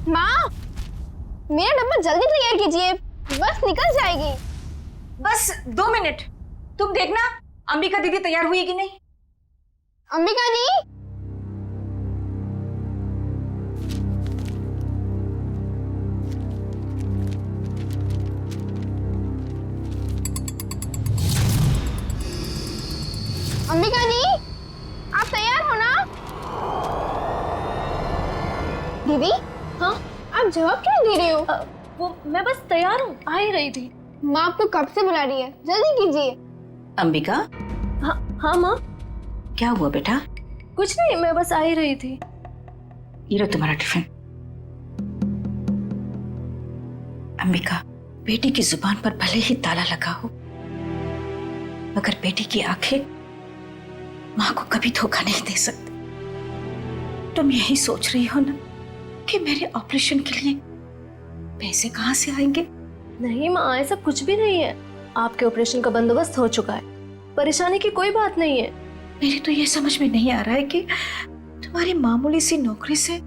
माँ, मेरा डब्बा जल्दी तैयार कीजिए, बस निकल जाएगी। बस 2 मिनट, तुम देखना अंबिका दीदी तैयार हुई कि नहीं। अंबिका दी, अंबिका दी, आप तैयार हो ना? दीदी, हाँ आप जवाब क्यों दे रहे हो? वो मैं बस तैयार हूँ, आ ही रही थी। माँ आपको कब से बुला रही है, जल्दी कीजिए। अंबिका, हाँ माँ, क्या हुआ बेटा? कुछ नहीं, मैं बस आ ही रही थी। ये लो तुम्हारा टिफिन। अंबिका, बेटी की जुबान पर भले ही ताला लगा हो, मगर बेटी की आंखें माँ को कभी धोखा नहीं दे सकती। तुम यही सोच रही हो ना कि मेरे ऑपरेशन के लिए पैसे कहाँ से आएंगे? नहीं माँ, ऐसा कुछ भी नहीं है। आपके ऑपरेशन का बंदोबस्त हो चुका है, परेशानी की कोई बात नहीं है। मेरे तो ये समझ में नहीं आ रहा है कि तुम्हारी मामूली सी नौकरी से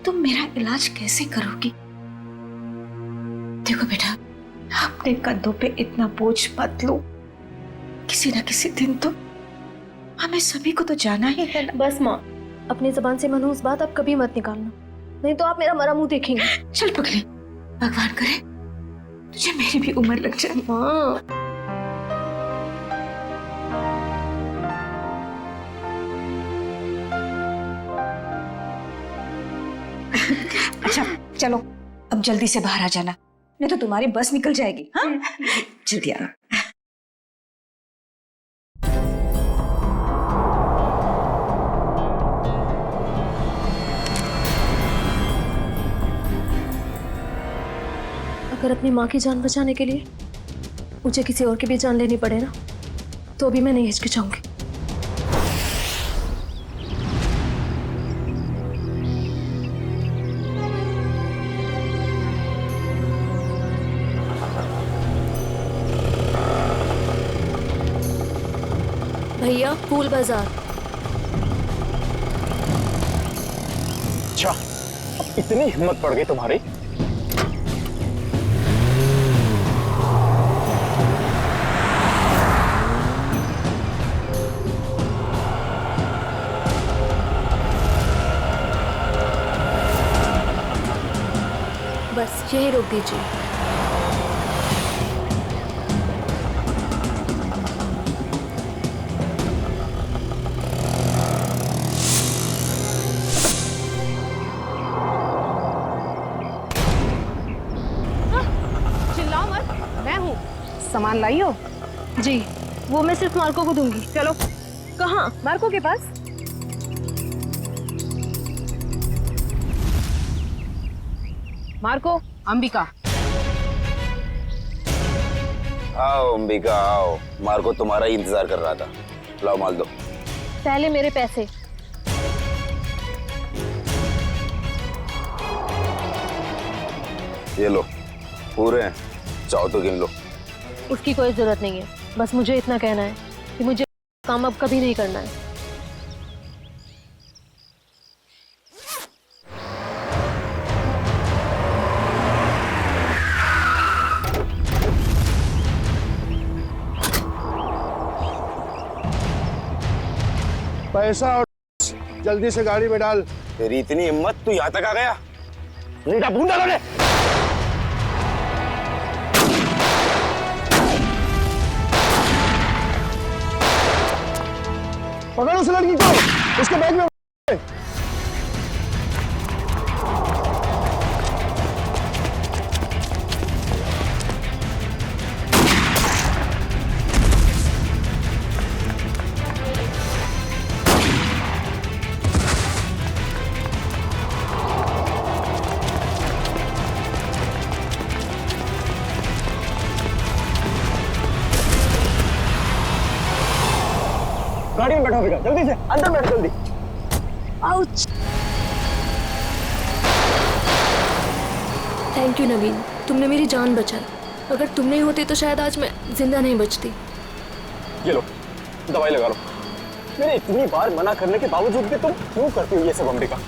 तुम मेरा इलाज कैसे करोगी। देखो बेटा, अपने कंधों पे इतना बोझ मत लो। किसी ना किसी दिन तो हमें सभी को तो जाना ही है ना। बस माँ, अपनी जबान से मनहूस बात आप कभी मत निकालना, नहीं तो आप मेरा मरा मुंह देखेंगे। चल पगली, भगवान करे तुझे मेरी भी उम्र लग जाए। हाँ अच्छा चलो, अब जल्दी से बाहर आ जाना, नहीं तो तुम्हारी बस निकल जाएगी। हाँ जल्दी आना। अगर अपनी माँ की जान बचाने के लिए मुझे किसी और की भी जान लेनी पड़े ना, तो भी मैं नहीं हिचकिचाऊंगी। भैया, फूल बाजार। अच्छा, अब इतनी हिम्मत पड़ गई तुम्हारी? बस यही रोक दीजिए। चिल्लाओ मत, मैं हूँ। सामान लाई हो? जी, वो मैं सिर्फ मार्को को दूंगी। चलो। कहाँ? मार्को के पास। मार्को, अंबिका। आओ अंबिका आओ, मार्को तुम्हारा ही इंतजार कर रहा था। लाओ माल दो। पहले मेरे पैसे। ये लो, पूरे हैं, चाहो तो गिन लो। उसकी कोई जरूरत नहीं है, बस मुझे इतना कहना है कि मुझे काम अब कभी नहीं करना है। पैसा और जल्दी से गाड़ी में डाल। तेरी इतनी हिम्मत, तू यहाँ तक आ गया? नीटा भून डालो ने। पकड़ उस लड़की को, उसके बैग में। गाड़ी में बैठो बेटा, जल्दी से अंदर बैठ जल्दी। आउच! थैंक यू नवीन, तुमने मेरी जान बचाई। अगर तुम नहीं होती तो शायद आज मैं जिंदा नहीं बचती। ये लो, दवाई लगा लो। मैंने इतनी बार मना करने के बावजूद भी तुम क्यों करती हो ये सब अंबिका?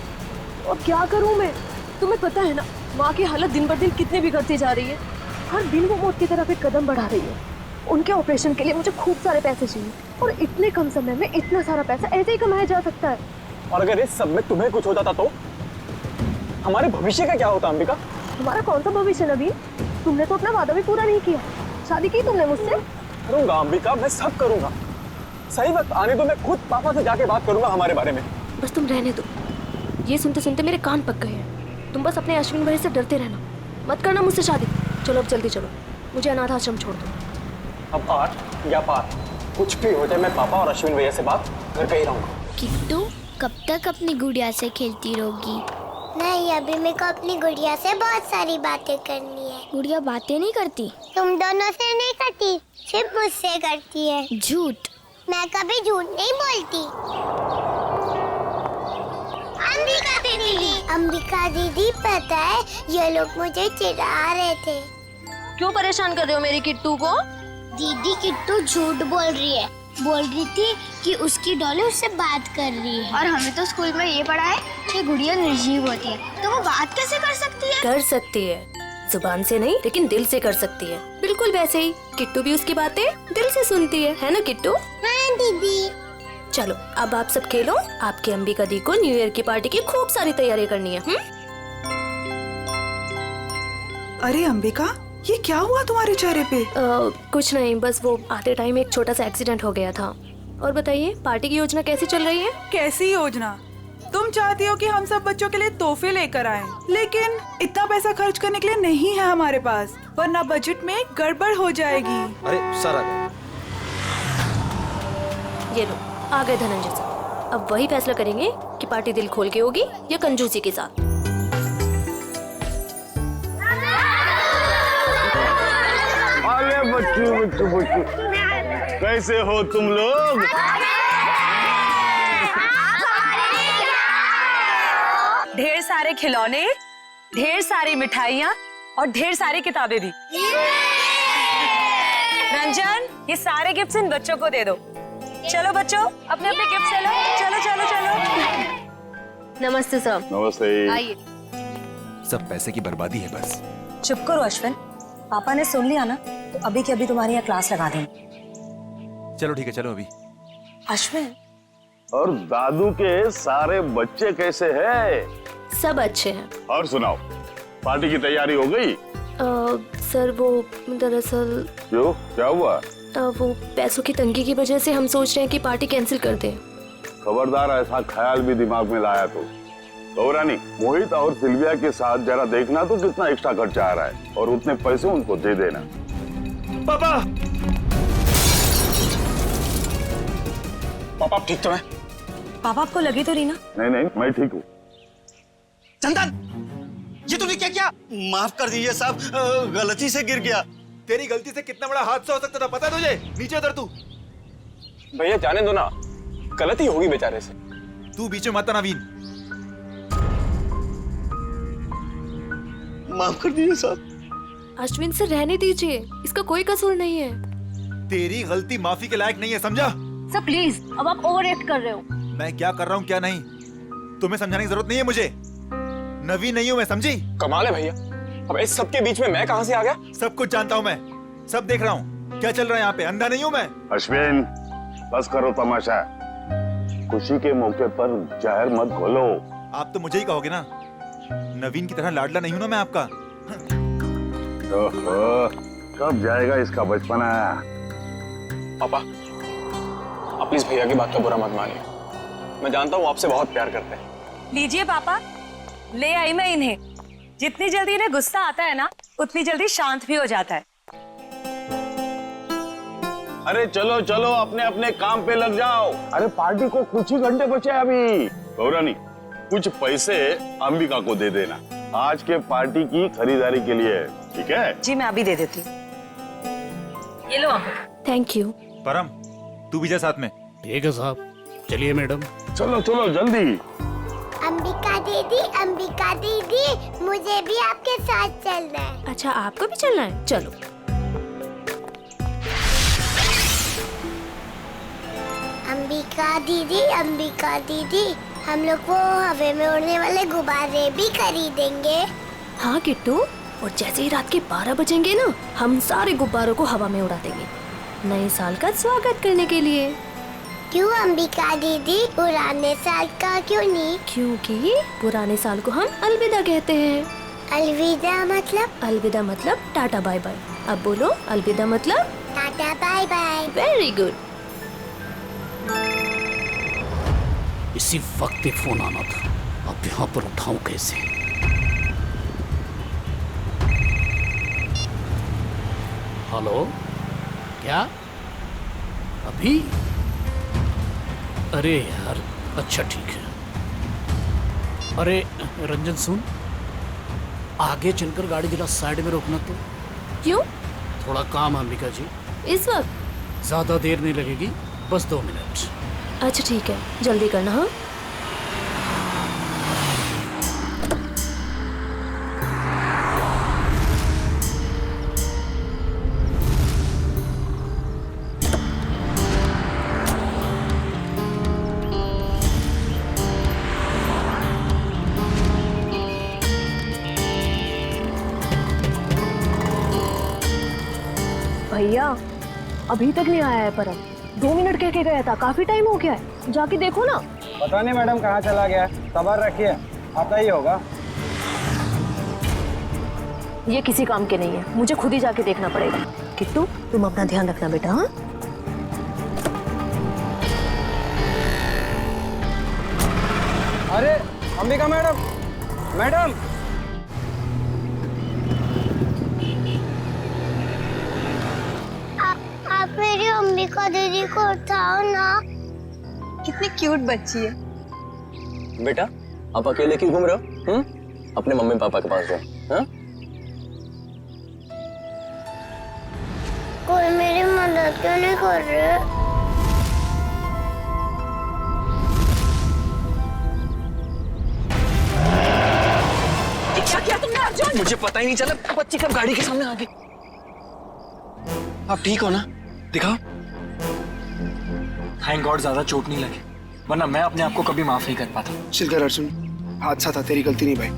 और क्या करूं मैं? तुम्हें पता है ना माँ की हालत दिन ब दिन कितनी बिगड़ती जा रही है। हर दिन वो मौत की तरफ एक कदम बढ़ा रही है। उनके ऑपरेशन के लिए मुझे खूब सारे पैसे चाहिए और इतने कम समय में इतना सारा पैसा ऐसे ही कमाया जा सकता है। और अगर इस सब में तुम्हें कुछ हो जाता तो हमारे भविष्य का क्या होता अंबिका? हमारा कौन सा भविष्य नवीन? तुमने तो अपना वादा भी पूरा नहीं किया। शादी की तुमने मुझसे? करूंगा अंबिका, मैं सब करूंगा। सही वक्त आने दो, मैं खुद पापा से जाके बात करूंगा हमारे बारे में। बस तुम रहने दो। ये सुनते सुनते मेरे कान पक गए हैं। तुम बस अपने अश्विन भाई से डरते रहना, मत करना मुझसे शादी। चलो अब जल्दी चलो, मुझे अनाथ आश्रम छोड़ दो। अब आर या पार कुछ भी हो जाए, मैं पापा और अश्विन भैया से बात करके ही रहूंगा। किट्टू कब तक अपनी गुड़िया से खेलती रहोगी? नहीं, अभी मेरे को अपनी गुड़िया से बहुत सारी बातें करनी है। गुड़िया बातें नहीं करती? तुम दोनों से नहीं करती, सिर्फ मुझसे करती है। झूठ। मैं कभी झूठ नहीं बोलती। अंबिका दीदी पता है ये लोग मुझे चिढ़ा रहे थे। क्यों परेशान कर रहे हो मेरी किट्टू को? दीदी किट्टू झूठ बोल रही है। बोल रही थी कि उसकी डॉली उससे बात कर रही है। और हमें तो स्कूल में ये पढ़ा है कि गुड़िया निर्जीव होती है, तो वो बात कैसे कर सकती है? कर सकती है, जुबान से नहीं लेकिन दिल से कर सकती है। बिल्कुल वैसे ही किट्टू भी उसकी बातें दिल से सुनती है ना किट्टू? हाँ दीदी। चलो अब आप सब खेलो। आपकी अंबिका दी को न्यू ईयर की पार्टी की खूब सारी तैयारी करनी है। अरे अंबिका, ये क्या हुआ तुम्हारे चेहरे पे? कुछ नहीं, बस वो आते टाइम एक छोटा सा एक्सीडेंट हो गया था। और बताइए पार्टी की योजना कैसी चल रही है? कैसी योजना? तुम चाहती हो कि हम सब बच्चों के लिए तोहफे लेकर आएं, लेकिन इतना पैसा खर्च करने के लिए नहीं है हमारे पास, वरना बजट में गड़बड़ हो जाएगी। अरे सर आ गए। ये लो आ गए धनंजय सर। अब वही फैसला करेंगे कि पार्टी दिल खोल के होगी या कंजूसी के साथ। अरे बच्चू कैसे हो तुम लोग? ढेर सारे खिलौने, ढेर सारी मिठाइयाँ और ढेर सारी किताबें भी। रंजन, ये सारे गिफ्ट्स इन बच्चों को दे दो। चलो बच्चों, अपने अपने गिफ्ट ले लो। चलो चलो चलो। नमस्ते सर। नमस्ते। आइए। सब पैसे की बर्बादी है बस। चुप करो अश्विन, पापा ने सुन लिया ना तो अभी के अभी तुम्हारी यहाँ क्लास लगा देंगे। चलो ठीक है, चलो अभी। अश्विन, और दादू के सारे बच्चे कैसे हैं? सब अच्छे हैं। और सुनाओ, पार्टी की तैयारी हो गई? सर वो दरअसल क्यों, क्या हुआ? वो पैसों की तंगी की वजह से हम सोच रहे हैं कि पार्टी कैंसिल कर दें। खबरदार ऐसा ख्याल भी दिमाग में लाया तो गौरानी, मोहित और सिल्विया के साथ जरा देखना तो कितना एक्स्ट्रा खर्चा आ रहा है, और उतने पैसे उनको दे देना। पापा पापा आप ठीक तो हैं? पापा आपको लगी तो रही ना? नहीं नहीं, मैं ठीक हूँ। चंदन, ये तूने क्या किया? माफ कर दीजिए साहब, गलती से गिर गया। तेरी गलती से कितना बड़ा हादसा हो सकता था पता है तुझे? नीचे उतर तू। भैया जाने दो ना, गलती होगी बेचारे से। तू बीच में मत आना नवीन। माफ कर दीजिए साहब। अश्विन से रहने दीजिए, इसका कोई कसूर नहीं है। तेरी गलती माफी के लायक नहीं है, समझा? सर प्लीज, अब आप ओवर एक्ट कर रहे हो। मैं क्या कर रहा हूँ क्या नहीं, तुम्हें समझाने की जरूरत नहीं है मुझे। नवीन नहीं हूँ मैं, समझी? कमाल है भैया, अब इस सबके बीच में मैं कहां से आ गया? सब कुछ जानता हूँ मैं, सब देख रहा हूँ क्या चल रहा है यहाँ पे। अंधा नहीं हूँ मैं। अश्विन, बस करो तमाशा। खुशी के मौके पर जहर मत घोलो। आप तो मुझे ही कहोगे ना, नवीन की तरह लाडला नहीं हूँ ना मैं आपका। ओहो, कब जाएगा इसका बचपना? पापा आप प्लीज भैया की बात का बुरा मत मानिए, मैं जानता हूँ आपसे बहुत प्यार करते हैं। लीजिए पापा, ले आई मैं इन्हें। जितनी जल्दी इन्हें गुस्सा आता है ना, उतनी जल्दी शांत भी हो जाता है। अरे चलो चलो, अपने अपने काम पे लग जाओ। अरे पार्टी को कुछ ही घंटे बचे अभी। गौरानी, कुछ पैसे अंबिका को दे देना आज के पार्टी की खरीदारी के लिए, ठीक है? जी मैं अभी दे देती हूँ। ये लो थैंक यू। परम, तू भी जा साथ में। ठीक है साहब, चलिए मैडम। चलो चलो जल्दी। अंबिका दीदी, मुझे भी आपके साथ चलना है। अच्छा आपको भी चलना है? चलो। अंबिका दीदी, हम लोग वो हवा में उड़ने वाले गुब्बारे भी खरीदेंगे। हाँ किट्टू, और जैसे ही रात के 12 बजेंगे ना, हम सारे गुब्बारों को हवा में उड़ा देंगे नए साल का स्वागत करने के लिए। क्यों अंबिका दीदी, पुराने साल का क्यों नहीं? क्योंकि पुराने साल को हम अलविदा कहते हैं। अलविदा मतलब? अलविदा मतलब टाटा बाय बाय। अब बोलो अलविदा मतलब tata bye bye. Very good. इसी वक्त पे फोन आना था, अब यहाँ पर उठाऊं कैसे? हेलो, क्या अभी? अरे यार, अच्छा ठीक है। अरे रंजन सुन, आगे चलकर गाड़ी जरा साइड में रोकना तो। क्यों? थोड़ा काम है अंबिका जी। इस वक्त? ज्यादा देर नहीं लगेगी, बस 2 मिनट। अच्छा ठीक है, जल्दी करना। हाँ भैया, अभी तक नहीं आया है परम। 2 मिनट कह के गया था, काफी टाइम हो गया है, जाके देखो ना। पता नहीं मैडम कहाँ चला गया, सबर रखिए, आता ही होगा। ये किसी काम के नहीं है, मुझे खुद ही जाके देखना पड़ेगा। किट्टू, तुम अपना ध्यान रखना बेटा। हाँ अरे अंबिका मैडम, मैडम आप मेरी अंबिका दीदी को उठाओ ना। कितनी क्यूट बच्ची है। बेटा, आप अकेले क्यों घूम रहे हो? अपने मम्मी पापा के पास जाओ। हाँ? कोई मेरी मदद क्यों नहीं कर रहे? क्या किया तुमने अर्जुन? मुझे पता ही नहीं चला, बच्ची कब गाड़ी के सामने आ गई। आप ठीक हो ना? दिखाओ। थैंक गॉड ज्यादा चोट नहीं लगी, वरना मैं अपने आप को कभी माफ नहीं कर पाता। चिल कर अर्जुन, हादसा था, तेरी गलती नहीं भाई।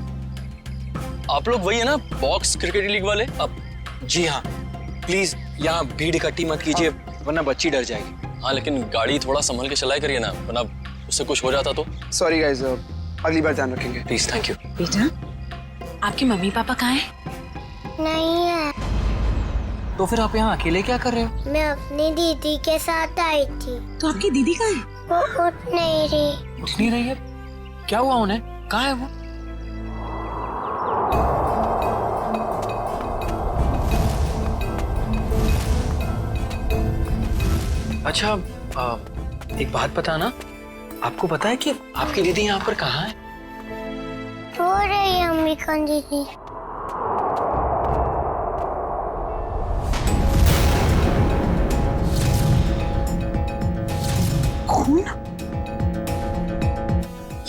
आप लोग वही है ना, बॉक्स क्रिकेट लीग वाले? अब जी हाँ, प्लीज यहाँ भीड़ इकट्ठी मत कीजिए, वरना बच्ची डर जाएगी। हाँ, लेकिन गाड़ी थोड़ा संभल के चलाया करिए ना, वरना उससे कुछ हो जाता तो। सॉरी गाइस, अगली बार ध्यान रखेंगे। Please, thank you. बेटा, आपके मम्मी पापा कहाँ हैं? नहीं है। तो फिर आप यहाँ अकेले क्या कर रहे हो? मैं अपनी दीदी के साथ आई थी। तो आपकी दीदी कहाँ है? वो उठ नहीं रही। उठ नहीं रही है? क्या हुआ उन्हें? कहाँ है वो? अच्छा, एक बात पता ना, आपको पता है कि आपकी दीदी यहाँ पर कहाँ है? रो रही है अंबिका दीदी। खून?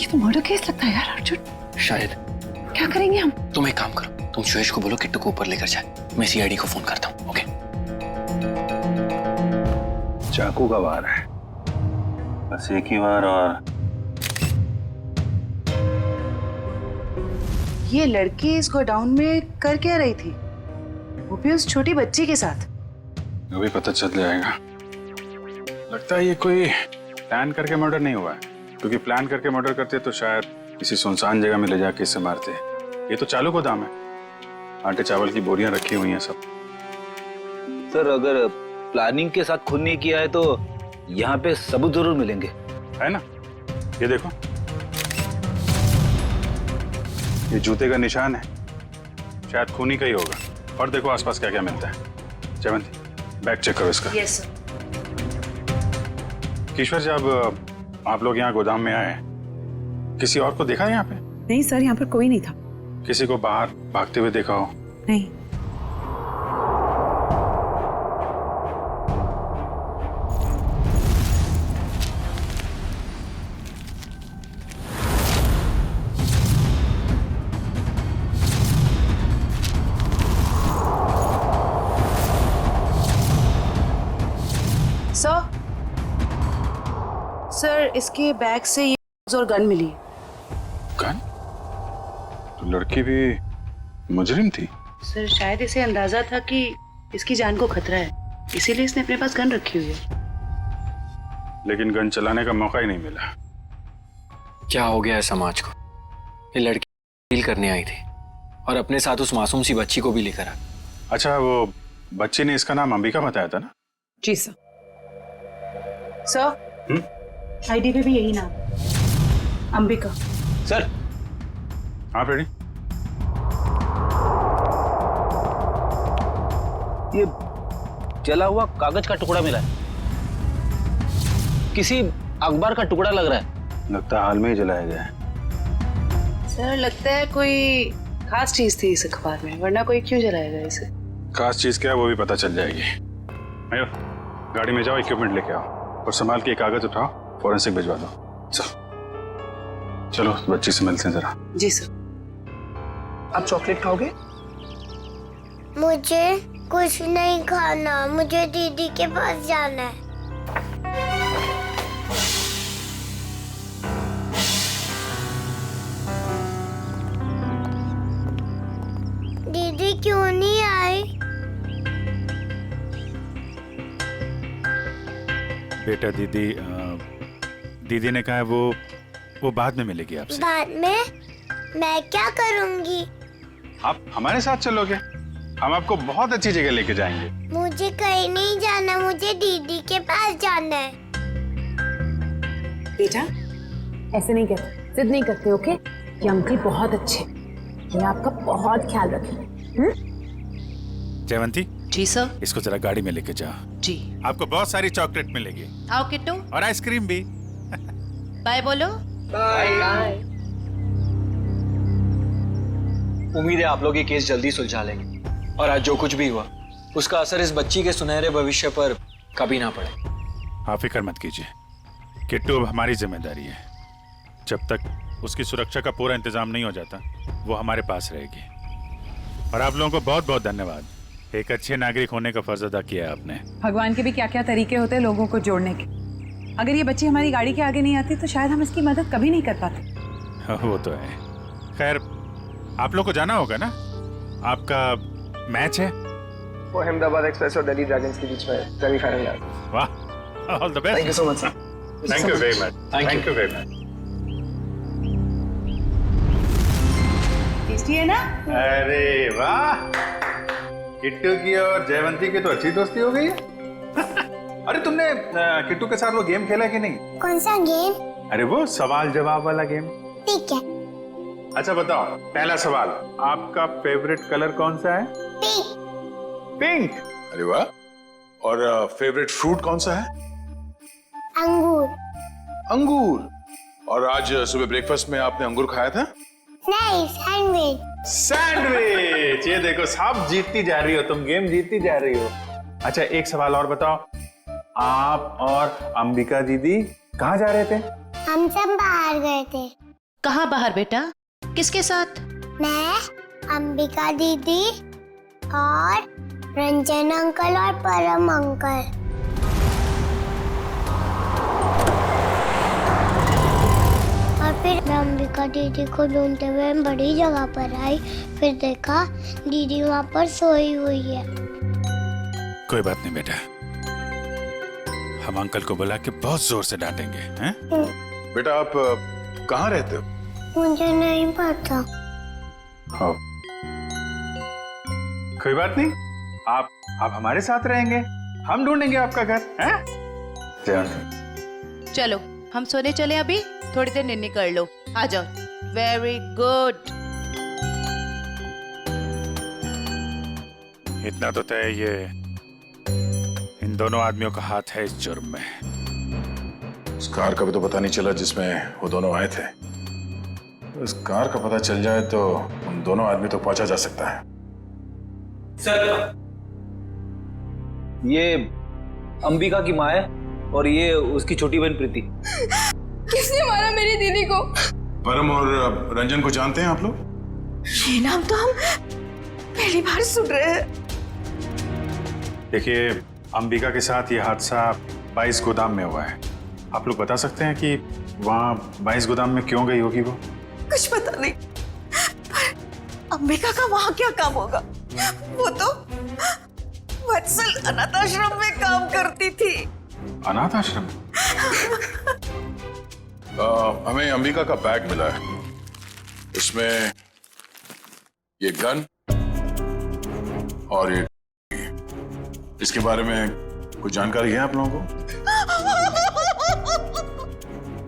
ये तो मर्डर केस लगता है यार अर्जुन। शायद। क्या करेंगे हम? तुम एक काम करो, तुम सुयश को बोलो किट्टू को ऊपर लेकर जाए, मैं सीआईडी को फोन करता हूँ। ओके? चाकू का वार है, बस एक ही बार। और ये लड़की इस गोडाउन में कर क्या रही थी, वो भी उस छोटी बच्ची के साथ? अभी पता चल जाएगा। लगता है ये कोई प्लान करके मर्डर नहीं हुआ है, क्योंकि प्लान करके मर्डर करते तो शायद किसी सुनसान जगह में ले जाके इसे मारते। ये तो चालू गोदाम है, आटे चावल की बोरियां रखी हुई हैं सब। सर, अगर प्लानिंग के साथ खून नहीं किया है तो यहाँ पे सबूत जरूर मिलेंगे, है ना? ये देखो, ये जूते का निशान है, शायद खूनी का ही होगा। और देखो आसपास क्या क्या मिलता है। जयवंती, बैग चेक करो इसका। Yes sir. किशोर, जब आप लोग यहाँ गोदाम में आए, किसी और को देखा यहाँ पे? नहीं सर, यहाँ पर कोई नहीं था। किसी को बाहर भागते हुए देखा हो? नहीं। सर, इसके बैग से और गन मिली। गन? तो लड़की भी मुजरिम थी? सर शायद इसे अंदाजा था कि इसकी जान को खतरा है, इसीलिए इसने अपने पास गन रखी हुई है। लेकिन गन चलाने का मौका ही नहीं मिला। क्या हो गया है समाज को? ये लड़की डील करने आई थी और अपने साथ उस मासूम सी बच्ची को भी लेकर आ। अच्छा, वो बच्ची ने इसका नाम अंबिका बताया था ना? जी सर। सर आईडी पे भी यही नाम, अंबिका। सर आप रेडी? ये जला हुआ कागज का टुकड़ा मिला है, किसी अखबार का टुकड़ा लग रहा है। लगता है हाल में ही जलाया गया है। सर लगता है कोई खास चीज थी इस अखबार में, वरना कोई क्यों जलाएगा इसे। खास चीज क्या है वो भी पता चल जाएगी। मयूर, गाड़ी में जाओ, इक्विपमेंट लेके आओ और संभाल के कागज उठाओ, फॉरेंसिक भिजवा दो। चलो बच्ची से मिलते हैं जरा। जी सर। आप चॉकलेट खाओगे? मुझे कुछ नहीं खाना, मुझे दीदी के पास जाना है। दीदी क्यों नहीं आई? बेटा दीदी ने कहा है वो बाद में मिलेगी आपसे। बाद में? मैं क्या करूंगी? आप हमारे साथ चलोगे, हम आपको बहुत अच्छी जगह लेके जाएंगे। मुझे कहीं नहीं जाना, मुझे दीदी के पास जाना है। बेटा ऐसे नहीं करते, जिद नहीं करते, ओके? ये अंकल बहुत अच्छे, ये आपका बहुत ख्याल रखेंगे। जयवंती। जी सर। इसको जरा गाड़ी में लेके जाओ। जी। आपको बहुत सारी चॉकलेट मिलेगी। आओ किट्टू। और आइसक्रीम भी। बाय बोलो। बाय। उम्मीद है आप लोग ये केस जल्दी सुलझा लेंगे और आज जो कुछ भी हुआ उसका असर इस बच्ची के सुनहरे भविष्य पर कभी ना पड़े। आप फिक्र मत कीजिए, किट्टू अब हमारी जिम्मेदारी है। जब तक उसकी सुरक्षा का पूरा इंतजाम नहीं हो जाता वो हमारे पास रहेगी। और आप लोगों को बहुत बहुत धन्यवाद, एक अच्छे नागरिक होने का फर्ज अदा किया आपने। भगवान के भी क्या क्या तरीके होते हैं लोगों को जोड़ने के। अगर ये बच्ची हमारी गाड़ी के आगे नहीं आती तो शायद हम इसकी मदद कभी नहीं कर पाते। वो तो है। खैर आप लोग को जाना होगा ना, आपका मैच है। वो अहमदाबाद एक्सप्रेस और दिल्ली ड्रैगन्स के बीच में सेमीफाइनल है। वाह, all the best. Thank you so much sir. Thank you very much. Thank you very much. Tasty है ना? अरे वाह, किट्टू की और जयवंती की तो अच्छी दोस्ती हो गई है। अरे तुमने किट्टू के साथ वो गेम खेला कि नहीं? कौन सा गेम? अरे वो सवाल जवाब वाला गेम। ठीक है। अच्छा बताओ, पहला सवाल, आपका फेवरेट कलर कौन सा है? पिंक। पिंक? अरे वाह। और फेवरेट फ्रूट कौन सा है? अंगूर। अंगूर। और आज सुबह ब्रेकफास्ट में आपने अंगूर खाया था? नहीं, सैंडविच। सैंडविच। ये देखो, सब जीतती जा रही हो तुम, गेम जीतती जा रही हो। अच्छा एक सवाल और बताओ, आप और अंबिका दीदी कहाँ जा रहे थे? हम सब बाहर गए थे। कहाँ बाहर बेटा? किसके साथ? मैं, अंबिका दीदी और रंजन अंकल और परम अंकल। और फिर मैं अंबिका दीदी को ढूंढते हुए बड़ी जगह पर आई, फिर देखा दीदी वहाँ पर सोई हुई है। कोई बात नहीं बेटा, हम अंकल को बुला के बहुत जोर से डांटेंगे, हैं? बेटा आप कहाँ रहते हो? मुझे नहीं पता। हाँ। कोई बात नहीं, आप हमारे साथ रहेंगे, हम ढूंढेंगे आपका घर, हैं? चलो हम सोने चले, अभी थोड़ी देर निन्नी कर लो, आ जाओ। Very good. इतना तो तय, ये इन दोनों आदमियों का हाथ है इस जुर्म में। उस कार का भी तो पता नहीं चला जिसमें वो दोनों आए थे। उस कार का पता चल जाए तो उन दोनों आदमी तो पहुंचा जा सकता है। सर, ये अंबिका की माँ है और ये उसकी छोटी बहन प्रीति। किसने मारा मेरी दीदी को? परम और रंजन को जानते हैं आप लोग? ये नाम तो हम पहली बार सुन रहे हैं। देखिए, अंबिका के साथ ये हादसा 22 गोदाम में हुआ है। आप लोग बता सकते हैं कि वहाँ 22 गोदाम में क्यों गई होगी वो? कुछ पता नहीं, पर अंबिका का वहां क्या काम होगा? वो तो वत्सल अनाथ आश्रम में काम करती थी। अनाथ आश्रम? हमें अंबिका का बैग मिला है, इसमें ये गन और ये, इसके बारे में कुछ जानकारी है आप लोगों को?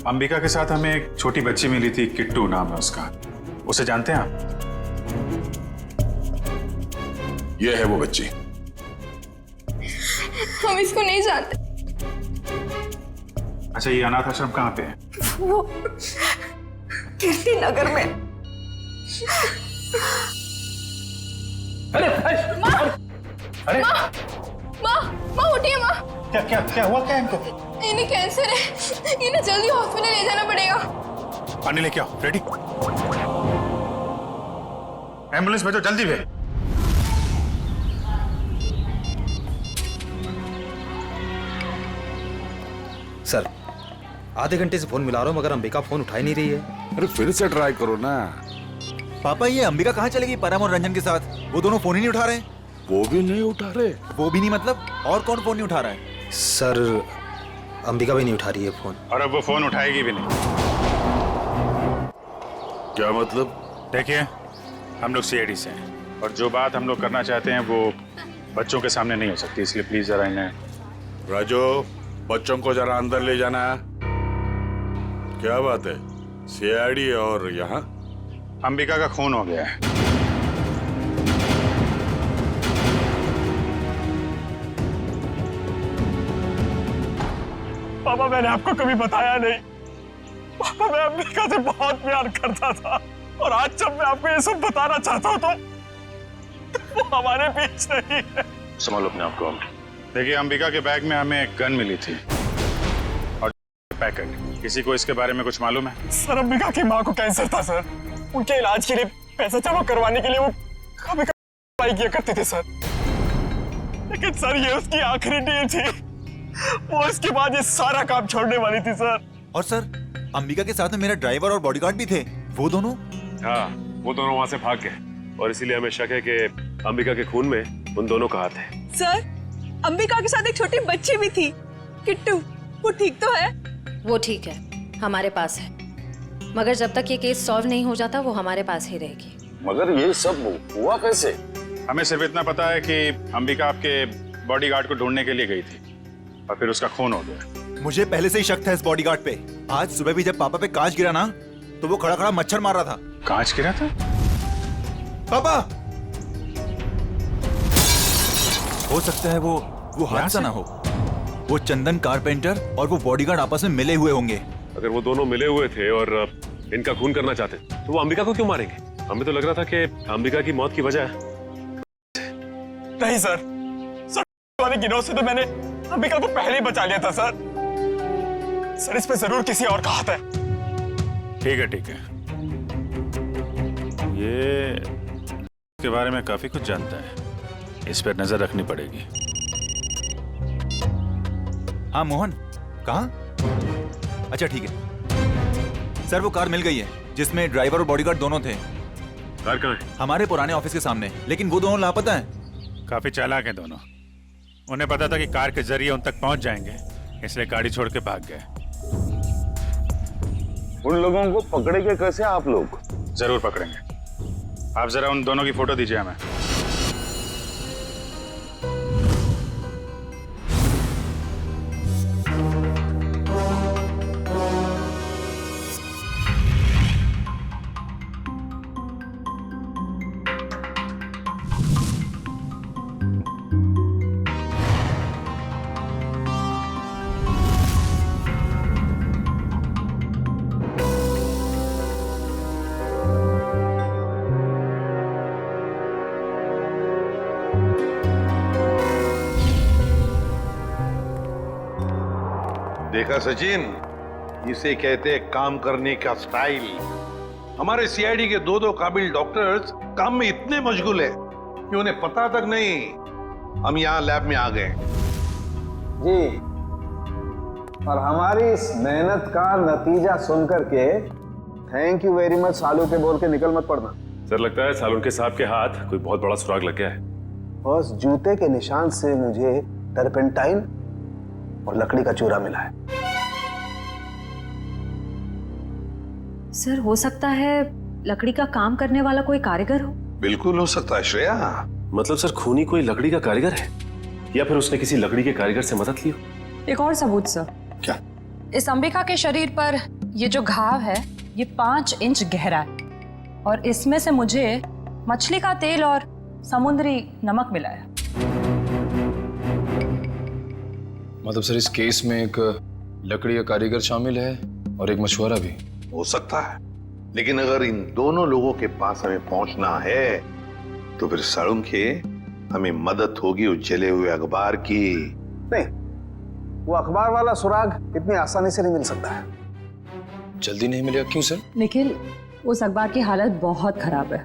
अंबिका के साथ हमें एक छोटी बच्ची मिली थी, किट्टू नाम है उसका, उसे जानते हैं आप? ये है वो बच्ची। हम इसको नहीं जानते। अच्छा, ये अनाथ आश्रम कहाँ पे है? वो कीर्ति नगर में। अरे अरे माँ उठिए माँ। क्या हुआ क्या इनको? इन्हें कैंसर है, इन्हें जल्दी हॉस्पिटल ले जाना पड़ेगा। पानी लेके आओ। रेडी? एम्बुलेंस भेजो जल्दी भेज। सर, आधे घंटे से फोन मिला रहा हूँ मगर अंबिका फोन उठा ही नहीं रही है। अरे फिर से ट्राई करो ना। पापा, ये अंबिका कहाँ चलेगी परम और रंजन के साथ? वो दोनों फोन ही नहीं उठा रहे। वो भी नहीं उठा रहे? वो भी नहीं मतलब? और कौन फोन नहीं उठा रहा है? सर, अंबिका भी नहीं उठा रही है फोन। और अब वो फोन उठाएगी भी नहीं। क्या मतलब? देखिए, हम लोग सीआईडी से हैं और जो बात हम लोग करना चाहते हैं वो बच्चों के सामने नहीं हो सकती, इसलिए प्लीज जरा इन्हें। राजू, बच्चों को जरा अंदर ले जाना। क्या बात है? सीआईडी और यहाँ? अंबिका का खून हो गया है। पापा, मैंने आपको कभी बताया नहीं। पापा, मैं अंबिका से बहुत प्यार करता था और आज जब मैं आपको ये सब बताना चाहता हूँ तो वो हमारे बीच नहीं है। संभालो अपने आप को। देखिए, अंबिका के बैग में हमें एक गन मिली थी और पैकेट। किसी को इसके बारे में कुछ मालूम है? सर, अंबिका की माँ को कैंसर था सर। उनके इलाज के लिए पैसा जमा करवाने के लिए वो कभी कभी किया करते थे सर। लेकिन सर, ये उसकी आखिरी डील थी। वो इसके बाद ये सारा काम छोड़ने वाली थी सर। और सर, अंबिका के साथ में मेरा ड्राइवर और बॉडीगार्ड भी थे, वो दोनों? हाँ, वो दोनों वहाँ से भाग गए और इसीलिए हमें शक है कि अंबिका के खून में उन दोनों का हाथ है। सर, अंबिका के साथ एक छोटी बच्ची भी थी, किट्टू। वो ठीक तो है? वो ठीक है, हमारे पास है, मगर जब तक ये केस सॉल्व नहीं हो जाता वो हमारे पास ही रहेगी। मगर ये सब हुआ कैसे? हमें सिर्फ इतना पता है कि अंबिका आपके बॉडीगार्ड को ढूंढने के लिए गई थी और फिर उसका खून हो गया। मुझे पहले से ही शक था इस बॉडीगार्ड पे। आज सुबह भी जब पापा पे कांच गिरा ना, तो वो खड़ा खड़ा मच्छर मार रहा था। कांच गिरा था? पापा, हो सकता है वो हादसा ना हो। वो चंदन कारपेंटर और वो बॉडीगार्ड आपस में मिले हुए होंगे। अगर वो दोनों मिले हुए थे और इनका खून करना चाहते तो वो अंबिका को क्यों मारेंगे? हमें तो लग रहा था कि अंबिका की मौत की वजह नहीं सर, वाले गिरोह से तो मैंने अंबिका को पहले ही बचा लिया था सर। सर, इस पे जरूर किसी और का हाथ है। ठीक है, ठीक है। ये इसके बारे में काफी कुछ जानता है, इस पर नजर रखनी पड़ेगी। हाँ मोहन, कहाँ? अच्छा ठीक है सर, वो कार मिल गई है जिसमें ड्राइवर और बॉडीगार्ड दोनों थे। कार कहाँ है? हमारे पुराने ऑफिस के सामने, लेकिन वो दोनों लापता हैं। काफी चालाक हैं दोनों। उन्हें पता था कि कार के जरिए उन तक पहुंच जाएंगे, इसलिए गाड़ी छोड़ के भाग गए। उन लोगों को पकड़ेंगे कैसे आप लोग? जरूर पकड़ेंगे। आप जरा उन दोनों की फोटो दीजिए हमें। देखा सचिन, इसे कहते हैं काम करने का स्टाइल। हमारे सीआईडी के दो काबिल डॉक्टर्स काम में इतने मशगूल है कि उन्हें पता तक नहीं हम यहाँ लैब में आ गए। जी, और हमारी इस मेहनत का नतीजा सुन करके थैंक यू वेरी मच सालू के बोल के निकल मत पड़ना। सर लगता है सालून के साहब के हाथ कोई बहुत बड़ा सुराग लग गया है। बस जूते के निशान से मुझे टर्पेंटाइन और लकड़ी का चूरा मिला है। सर हो सकता है लकड़ी का काम करने वाला कोई कारीगर हो। बिल्कुल हो सकता है श्रेया। मतलब सर खूनी कोई लकड़ी का कारीगर है या फिर उसने किसी लकड़ी के कारीगर से मदद ली हो? एक और सबूत सर। क्या? इस अंबिका के शरीर पर ये जो घाव है ये 5 इंच गहरा है और इसमें से मुझे मछली का तेल और समुद्री नमक मिला है। मतलब सर इस केस में एक लकड़ी का कारीगर शामिल है और एक मछुआरा भी हो सकता है, लेकिन अगर इन दोनों लोगों के पास हमें पहुंचना है तो फिर सालून के हमें मदद होगी उस जले हुए अखबार की। नहीं, वो अखबार वाला सुराग इतनी आसानी से नहीं मिल सकता है। जल्दी नहीं मिलेगा? क्यों सर? निखिल, उस अखबार की हालत बहुत खराब है।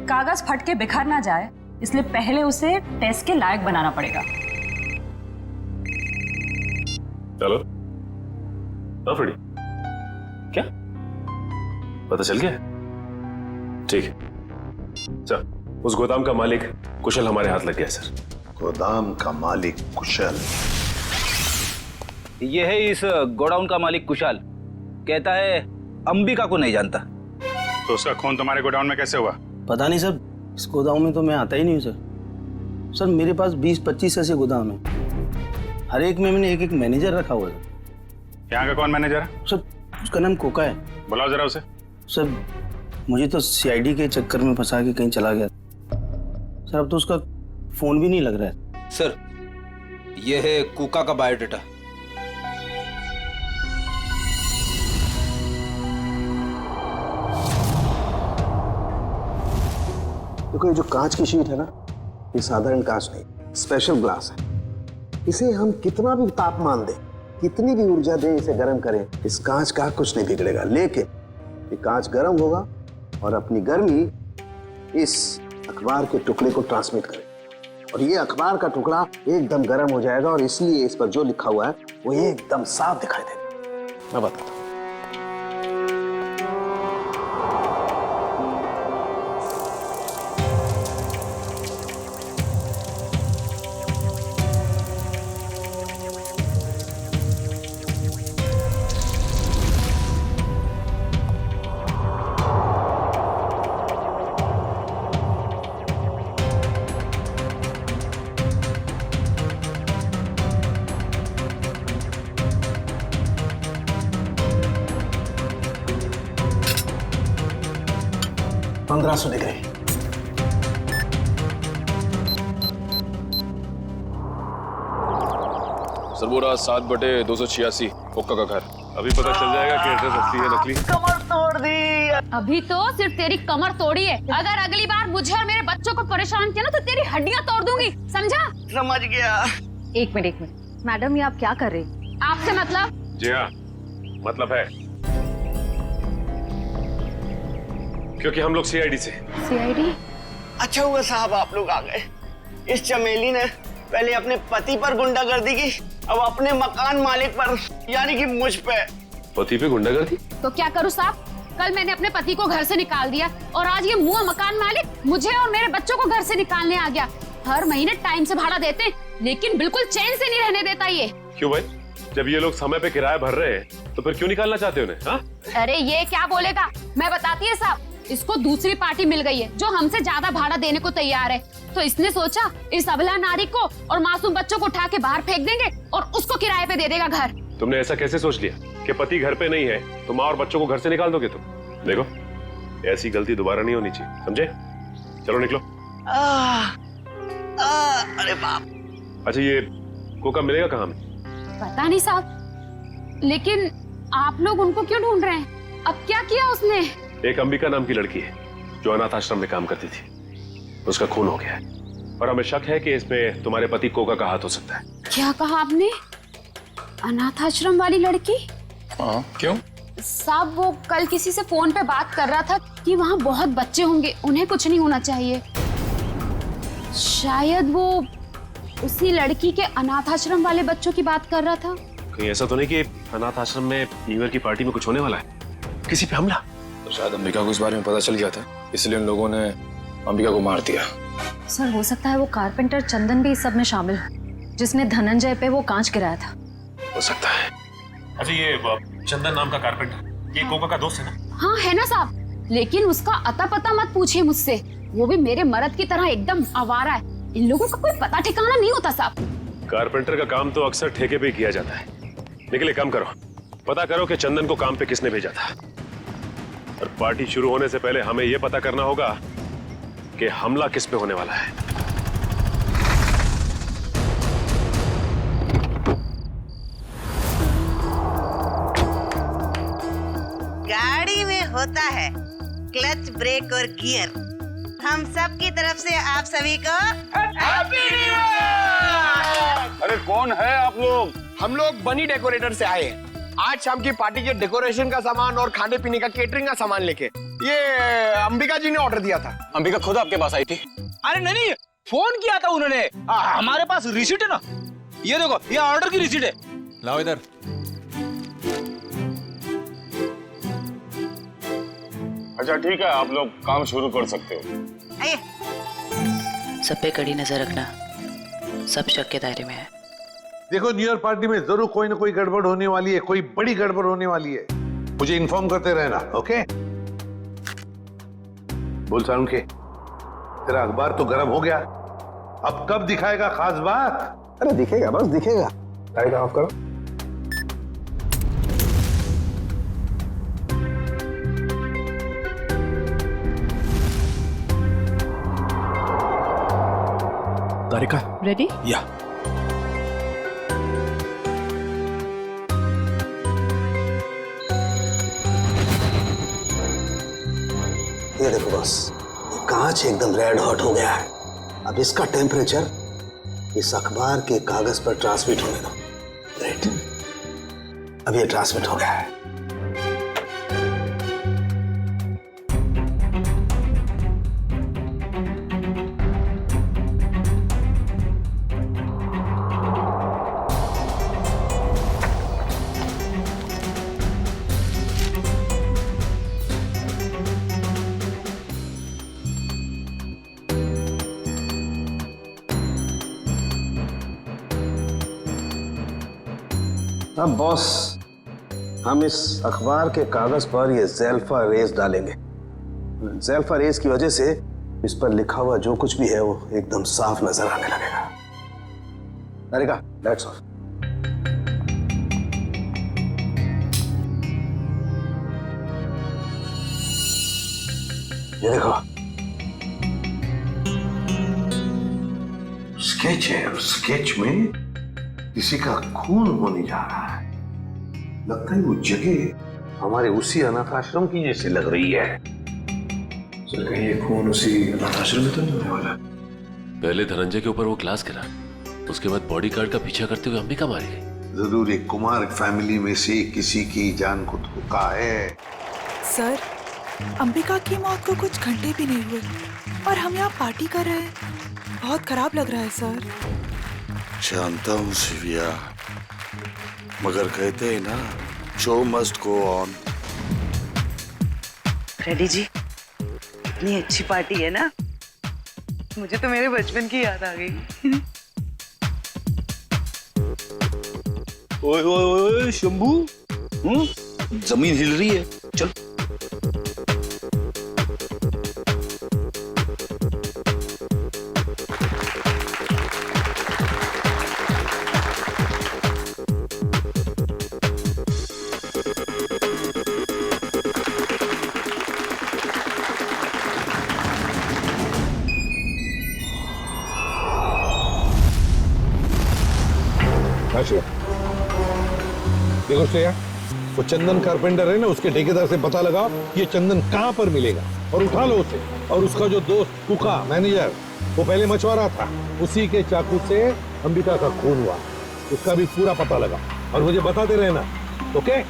कागज फट के बिखर ना जाए इसलिए पहले उसे टेस्ट के लायक बनाना पड़ेगा। चलो। हाँ फ्रेडी, क्या पता चल गया? ठीक है सर, उस गोदाम का मालिक कुशल हमारे हाथ लग गया सर। गोदाम का मालिक कुशल? ये है इस गोडाउन का मालिक कुशल। कहता है अंबिका को नहीं जानता। तो उसका खून तुम्हारे गोडाउन में कैसे हुआ? पता नहीं सर, इस गोदाम में तो मैं आता ही नहीं हूँ सर। सर मेरे पास 20-25 ऐसे गोदाम है, हर एक में मैंने एक मैनेजर रखा हुआ है। यहाँ का कौन मैनेजर है? सर उसका नाम कोका है। बुलाओ जरा उसे। सर मुझे तो सीआईडी के चक्कर में फंसा के कहीं चला गया सर, अब तो उसका फोन भी नहीं लग रहा है। सर ये है कोका का बायोडाटा। देखो ये जो कांच की शीट है ना, ये साधारण कांच नहीं, स्पेशल ग्लास है। इसे हम कितना भी तापमान दें, कितनी भी ऊर्जा दें, इसे गर्म करें, इस कांच का कुछ नहीं बिगड़ेगा। लेकिन ये कांच गर्म होगा और अपनी गर्मी इस अखबार के टुकड़े को ट्रांसमिट करेगा और ये अखबार का टुकड़ा एकदम गर्म हो जाएगा और इसलिए इस पर जो लिखा हुआ है वो एकदम साफ दिखाई देगा। मैं बताता हूँ। डिग्री। सर वो रहा 7/286 कोका का घर। अभी पता चल जाएगा कि एड्रेस असली है नकली। कमर तोड़ दी। अभी तो सिर्फ तेरी कमर तोड़ी है, अगर अगली बार मुझे और मेरे बच्चों को परेशान किया ना तो तेरी हड्डियां तोड़ दूंगी, समझा? समझ गया। एक मिनट मैडम, ये आप क्या कर रही? आपसे मतलब? जी हाँ, मतलब है, क्योंकि हम लोग सीआईडी से। सीआईडी? अच्छा हुआ साहब आप लोग आ गए। इस चमेली ने पहले अपने पति पर गुंडागर्दी की, अब अपने मकान मालिक पर, यानी कि मुझ पे। पति पे गुंडागर्दी? तो क्या करूं साहब? कल मैंने अपने पति को घर से निकाल दिया और आज ये मुंह मकान मालिक मुझे और मेरे बच्चों को घर से निकालने आ गया। हर महीने टाइम से भाड़ा देते लेकिन बिल्कुल चैन से नहीं रहने देता ये। क्यों भाई? जब ये लोग समय पे किराया भर रहे हैं तो फिर क्यों निकालना चाहते हो उन्हें? हाँ? अरे ये क्या बोलेगा, मैं बताती है साहब, इसको दूसरी पार्टी मिल गई है जो हमसे ज्यादा भाड़ा देने को तैयार है, तो इसने सोचा इस अबला नारी को और मासूम बच्चों को उठा के बाहर फेंक देंगे और उसको किराए पे दे देगा घर। तुमने ऐसा कैसे सोच लिया कि पति घर पे नहीं है तो माँ और बच्चों को घर से निकाल दोगे तुम? देखो ऐसी गलती दोबारा नहीं होनी चाहिए, समझे? चलो निकलो। अरे बाप। अच्छा ये कोका मिलेगा कहाँ में? पता नहीं साहब, लेकिन आप लोग उनको क्यों ढूंढ रहे हैं? अब क्या किया उसने? एक अंबिका नाम की लड़की है जो अनाथ आश्रम में काम करती थी, उसका खून हो गया है और हमें शक है कि इसमें तुम्हारे पति कोका का हाथ हो सकता है। क्या कहा आपने? अनाथ आश्रम वाली लड़की? हाँ, क्यों? साहब वो कल किसी से फोन पे बात कर रहा था कि वहाँ बहुत बच्चे होंगे, उन्हें कुछ नहीं होना चाहिए। शायद वो उसी लड़की के अनाथ आश्रम वाले बच्चों की बात कर रहा था। कहीं ऐसा तो नहीं कि अनाथ आश्रम में न्यू ईयर की पार्टी में कुछ होने वाला है, किसी पे हमला? तो शायद अंबिका को इस बारे में पता चल गया था, इसलिए उन लोगों ने अंबिका को मार दिया। सर हो सकता है वो कारपेंटर चंदन भी इस सब में शामिल है, जिसने धनंजय पे वो कांच गिराया था। हो सकता है। अच्छा ये चंदन नाम का कारपेंटर, ये कोका का दोस्त है ना? हाँ है ना साहब, लेकिन उसका अता पता मत पूछिए मुझसे, वो भी मेरे मर्द की तरह एकदम आवारा है। इन लोगों का कोई पता ठिकाना नहीं होता साहब। कारपेंटर का काम तो अक्सर ठेके पे किया जाता है, लेकिन एक काम करो, पता करो कि चंदन को काम पे किसने भेजा था। और पार्टी शुरू होने से पहले हमें यह पता करना होगा कि हमला किस पे होने वाला है। गाड़ी में होता है क्लच, ब्रेक और गियर। हम सब की तरफ से आप सभी को हैप्पी न्यू ईयर। अरे कौन है आप लोग? हम लोग बनी डेकोरेटर से आए हैं आज शाम की पार्टी के डेकोरेशन का सामान और खाने पीने का केटरिंग का सामान लेके। ये अंबिका जी ने ऑर्डर दिया था। अंबिका खुद आपके पास आई थी? अरे नहीं, फोन किया था उन्होंने। हमारे पास रिसीट है ना, ये देखो, ये ऑर्डर की रिसीट है। लाओ इधर। अच्छा ठीक है, आप लोग काम शुरू कर सकते हो। सब पे कड़ी नजर रखना, सब शक के दायरे में है। देखो न्यू ईयर पार्टी में जरूर कोई ना कोई गड़बड़ होने वाली है, कोई बड़ी गड़बड़ होने वाली है। मुझे इन्फॉर्म करते रहना, ओके? बोल सारुण के, तेरा अखबार तो गर्म हो गया, अब कब दिखाएगा खास बात? अरे दिखेगा, बस दिखेगा। लाइट ऑफ करो। तारिका रेडी? या ये देखो बस, ये कांच एकदम रेड हॉट हो गया है। अब इसका टेम्परेचर इस अखबार के कागज पर ट्रांसमिट होने दो। ग्रेट, अब ये ट्रांसमिट हो गया है। अब बॉस, हम इस अखबार के कागज पर ये ज़ेल्फा रेस डालेंगे। ज़ेल्फा रेस की वजह से इस पर लिखा हुआ जो कुछ भी है वो एकदम साफ नजर आने लगेगा। तारिका, लाइट्स ऑफ। ये देखो, स्केच है, और स्केच में किसी का खून होने जा रहा है। लगता है वो जगह हमारे उसी अनाथ आश्रम की जैसी लग रही है। सर कहीं ये खून उसी अनाथ आश्रम में तो नहीं होने वाला? पहले धनंजय के ऊपर वो ग्लास गिरा, उसके बाद बॉडीगार्ड का पीछा करते हुए अंबिका मारी गई। जरूर एक कुमार फैमिली में से किसी की जान को धोखा है। सर, अंबिका की मौत को कुछ घंटे भी नहीं हुए और हम यहाँ पार्टी कर रहे हैं। बहुत खराब लग रहा है सर। जानता हूँ शिविया, मगर कहते हैं ना, show must go on. Reddy ji, इतनी अच्छी पार्टी है ना, मुझे तो मेरे बचपन की याद आ गई। ओए ओए ओए शंभू, जमीन हिल रही है, चल। देखो श्रेया, वो चंदन कारपेंटर है ना, उसके ठेकेदार से पता लगाओ ये चंदन कहाँ पर मिलेगा और उठा लो उसे। और उसका जो दोस्त कुका मैनेजर, वो पहले मछुआरा था, उसी के चाकू से अंबिका का खून हुआ, उसका भी पूरा पता लगा और मुझे बताते रहना, ओके?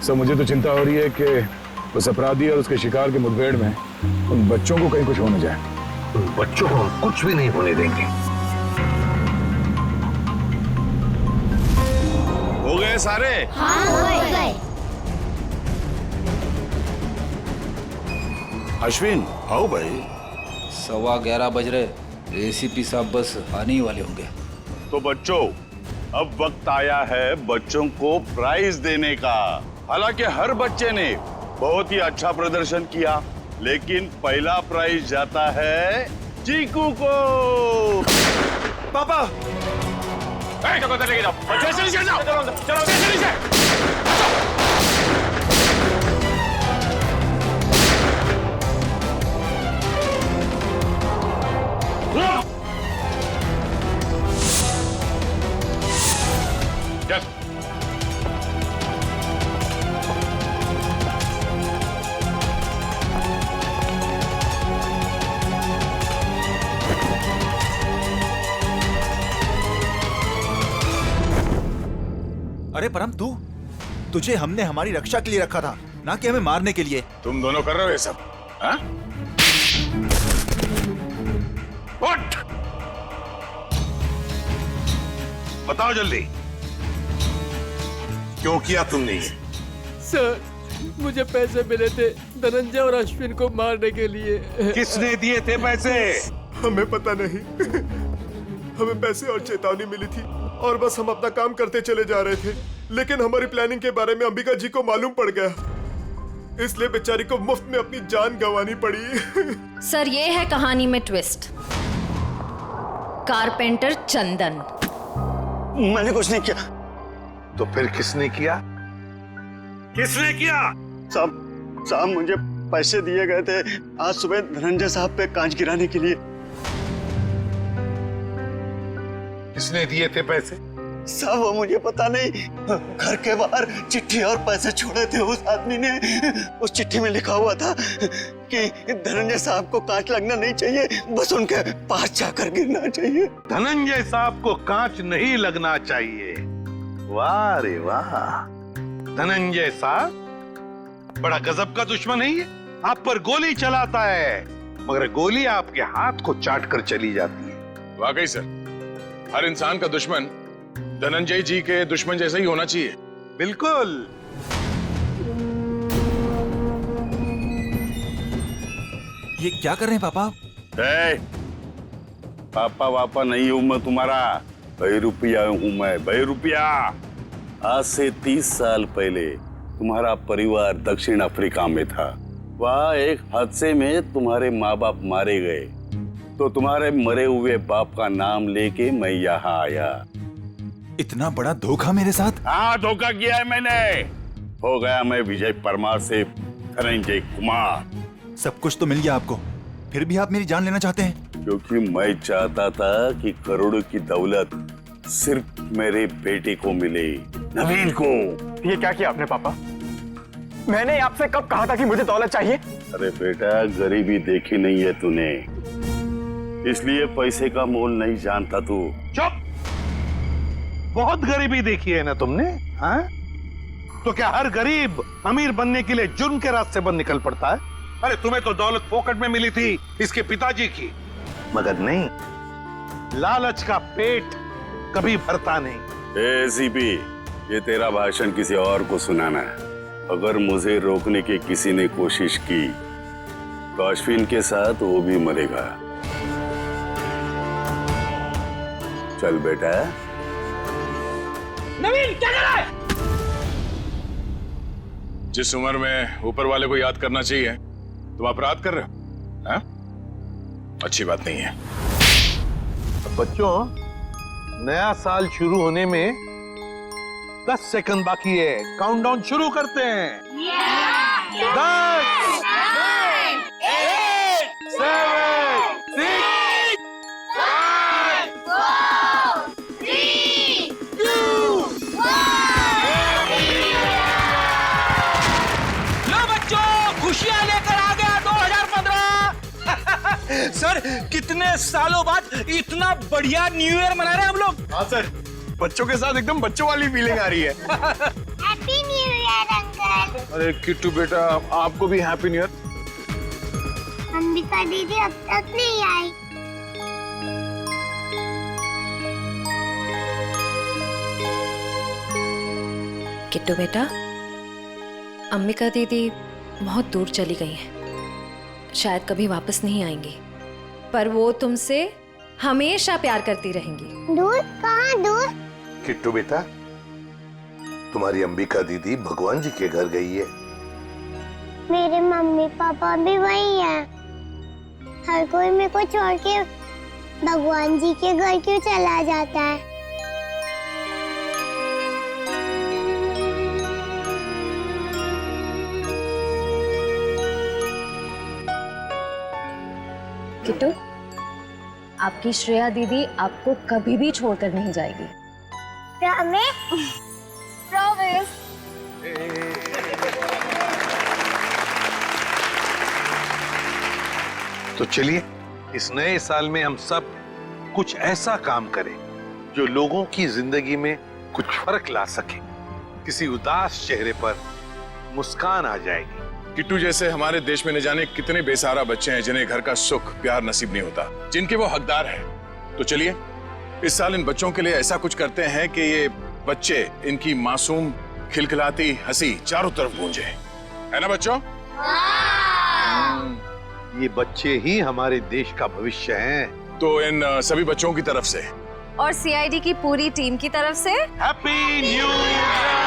सर मुझे तो चिंता हो रही है कि उस अपराधी और उसके शिकार के मुठभेड़ में उन बच्चों को कहीं कुछ हो न जाए। उन बच्चों को हम कुछ भी नहीं होने देंगे। हो गए सारे? हाँ, हो गए। अश्विन आओ भाई। 11:15 बज रहे, एसीपी साहब बस आने ही वाले होंगे। तो बच्चों, अब वक्त आया है बच्चों को प्राइज देने का। हालांकि हर बच्चे ने बहुत ही अच्छा प्रदर्शन किया, लेकिन पहला प्राइज जाता है चीकू को। पापा लेके जाओ, चलो चलो अरे परम, तुझे हमने हमारी रक्षा के लिए रखा था, ना कि हमें मारने के लिए। तुम दोनों कर रहे हो ये सब? हाँ? उठ! बताओ जल्दी, क्यों किया तुमने ये? सर, मुझे पैसे मिले थे धनंजय और अश्विन को मारने के लिए। किसने दिए थे पैसे? हमें पता नहीं। हमें पैसे और चेतावनी मिली थी और बस हम अपना काम करते चले जा रहे थे, लेकिन हमारी प्लानिंग के बारे में अंबिका जी को मालूम पड़ गया, इसलिए बेचारी को मुफ्त में अपनी जान गंवानी पड़ी। सर, ये है कहानी में ट्विस्ट। कारपेंटर चंदन। मैंने कुछ नहीं किया। तो फिर किसने किया? किसने किया? साहब मुझे पैसे दिए गए थे आज सुबह धनंजय साहब पे कांच गिराने के लिए। किसने दिए थे पैसे? साहब वो मुझे पता नहीं, घर के बाहर चिट्ठी और पैसे छोड़े थे उस आदमी ने। उस चिट्ठी में लिखा हुआ था कि धनंजय साहब को कांच लगना नहीं चाहिए, बस उनके पास जाकर गिरना चाहिए। धनंजय साहब को कांच नहीं लगना चाहिए। वाह रे वाह, धनंजय साहब बड़ा गजब का दुश्मन है ये। आप पर गोली चलाता है, मगर गोली आपके हाथ को चाट कर चली जाती है। वाकई सर, हर इंसान का दुश्मन धनंजय जी के दुश्मन जैसा ही होना चाहिए। बिल्कुल। ये क्या कर रहे हैं पापा? पापा वापा नहीं हूं मैं तुम्हारा, बहरूपिया हूं मैं, बहरूपिया। आज से 30 साल पहले तुम्हारा परिवार दक्षिण अफ्रीका में था। वहाँ एक हादसे में तुम्हारे माँ बाप मारे गए, तो तुम्हारे मरे हुए बाप का नाम लेके मैं यहाँ आया। इतना बड़ा धोखा मेरे साथ? हाँ, धोखा किया है मैंने। हो गया मैं विजय परमार से धनंजय कुमार। सब कुछ तो मिल गया आपको, फिर भी आप मेरी जान लेना चाहते हैं? क्योंकि मैं चाहता था कि करोड़ों की दौलत सिर्फ मेरे बेटे को मिले, नवीन को। ये क्या किया आपने पापा? मैंने आपसे कब कहा था कि मुझे दौलत चाहिए? अरे बेटा, गरीबी देखी नहीं है तूने, इसलिए पैसे का मोल नहीं जानता तू। चुप! बहुत गरीबी देखी है ना तुमने, हाँ? तो क्या हर गरीब अमीर बनने के लिए जुर्म के रास्ते पर निकल पड़ता है? अरे तुम्हें तो दौलत फोकट में मिली थी इसके पिताजी की, मगर नहीं, लालच का पेट कभी भरता नहीं। एसीपी, ये तेरा भाषण किसी और को सुनाना है। अगर मुझे रोकने की किसी ने कोशिश की तो अश्विन के साथ वो भी मरेगा। चल बेटा। नवीन, क्या कर रहा है? जिस उम्र में ऊपर वाले को याद करना चाहिए, तुम अपराध कर रहे हो? हाँ? अच्छी बात नहीं है। बच्चों, नया साल शुरू होने में 10 सेकंड बाकी है। काउंटडाउन शुरू करते हैं। 10, 9, 8, 7, 6, 5, 4, 3, 2, 1। लो बच्चों, खुशियां लेकर आ गया 2015। सर, कितने सालों बाद इतना बढ़िया न्यू ईयर मना रहे हैं हम लोग। हाँ सर, बच्चों के साथ एकदम बच्चों वाली फीलिंग आ रही है। Happy new year uncle. अरे किट्टू बेटा, आपको भी हैप्पी न्यू ईयर। अंबिका दीदी अब तक नहीं आई। किट्टू बेटा, अंबिका दीदी बहुत दूर चली गई हैं, शायद कभी वापस नहीं आएंगी, पर वो तुमसे हमेशा प्यार करती रहेंगी। दूर? कहाँ दूर? किट्टू बेटा, तुम्हारी अंबिका दीदी भगवान जी के घर गई है। मेरे मम्मी पापा भी वही हैं। हर कोई मेरे को छोड़ के भगवान जी के घर क्यों चला जाता है? किट्टू, आपकी श्रेया दीदी आपको कभी भी छोड़कर नहीं जाएगी। प्रॉमिस? प्रॉमिस। तो चलिए इस नए साल में हम सब कुछ ऐसा काम करें जो लोगों की जिंदगी में कुछ फर्क ला सके। किसी उदास चेहरे पर मुस्कान आ जाएगी। किट्टू जैसे हमारे देश में न जाने कितने बेसहारा बच्चे हैं जिन्हें घर का सुख प्यार नसीब नहीं होता, जिनके वो हकदार हैं। तो चलिए इस साल इन बच्चों के लिए ऐसा कुछ करते हैं कि ये बच्चे, इनकी मासूम खिलखिलाती हंसी चारों तरफ गूंजे, है ना बच्चों? ये बच्चे ही हमारे देश का भविष्य हैं। तो इन सभी बच्चों की तरफ से और सीआईडी की पूरी टीम की तरफ से हैप्पी न्यू ईयर।